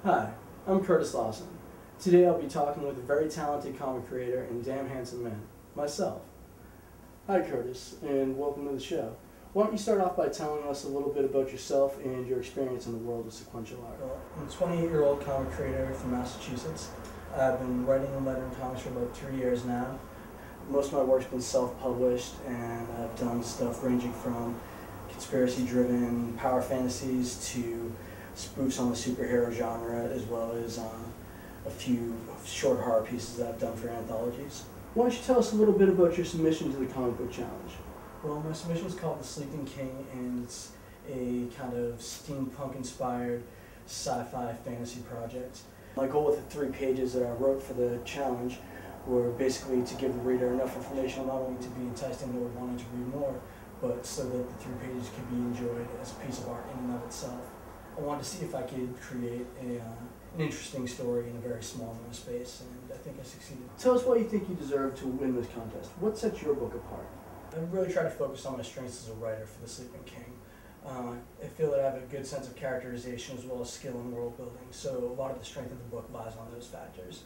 Hi, I'm Curtis Lawson. Today I'll be talking with a very talented comic creator and damn handsome man, myself. Hi Curtis, and welcome to the show. Why don't you start off by telling us a little bit about yourself and your experience in the world of sequential art? Well, I'm a 28-year-old comic creator from Massachusetts. I've been writing and lettering comics for about 3 years now. Most of my work's been self-published, and I've done stuff ranging from conspiracy-driven power fantasies to spoofs on the superhero genre, as well as a few short horror pieces that I've done for anthologies. Why don't you tell us a little bit about your submission to the comic book challenge? Well, my submission is called The Sleeping King, and it's a kind of steampunk-inspired sci-fi fantasy project. My goal with the 3 pages that I wrote for the challenge were basically to give the reader enough information not only to be enticed into wanting to read more, but so that the 3 pages could be enjoyed as a piece of art in and of itself. I wanted to see if I could create an interesting story in a very small amount of space, and I think I succeeded. Tell us why you think you deserve to win this contest. What sets your book apart? I really try to focus on my strengths as a writer for The Sleeping King. I feel that I have a good sense of characterization as well as skill in world building, so a lot of the strength of the book lies on those factors.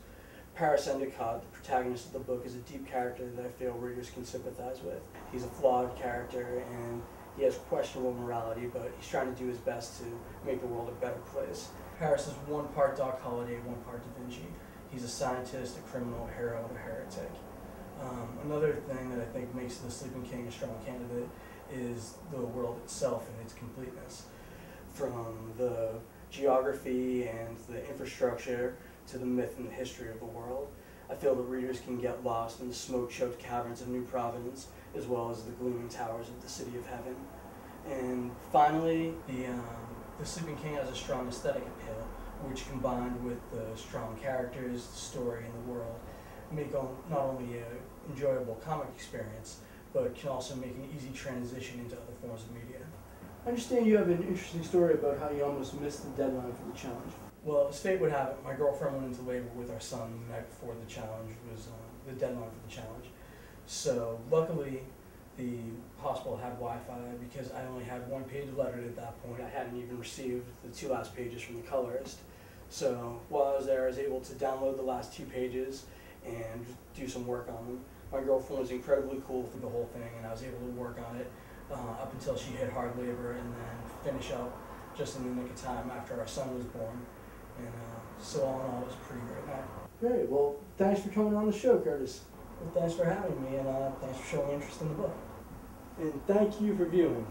Paris Endicott, the protagonist of the book, is a deep character that I feel readers can sympathize with. He's a flawed character and he has questionable morality, but he's trying to do his best to make the world a better place. Paris is one part Doc Holliday, one part Da Vinci. He's a scientist, a criminal, a hero, and a heretic. Another thing that I think makes The Sleeping King a strong candidate is the world itself and its completeness. From the geography and the infrastructure to the myth and the history of the world, I feel that readers can get lost in the smoke-choked caverns of New Providence, as well as the gleaming towers of the City of Heaven. And finally, the Sleeping King has a strong aesthetic appeal, which combined with the strong characters, the story, and the world, make not only an enjoyable comic experience, but can also make an easy transition into other forms of media. I understand you have an interesting story about how you almost missed the deadline for the challenge. Well, as fate would have it, my girlfriend went into labor with our son the night before the challenge was the deadline for the challenge. So luckily, the hospital had Wi-Fi because I only had 1 page lettered at that point. I hadn't even received the 2 last pages from the colorist. So while I was there, I was able to download the last 2 pages and do some work on them. My girlfriend was incredibly cool through the whole thing, and I was able to work on it up until she hit hard labor, and then finish up just in the nick of time after our son was born. And so all in all, it was a pretty great night. Great. Well, thanks for coming on the show, Curtis. Well, thanks for having me, and thanks for showing interest in the book. And thank you for viewing.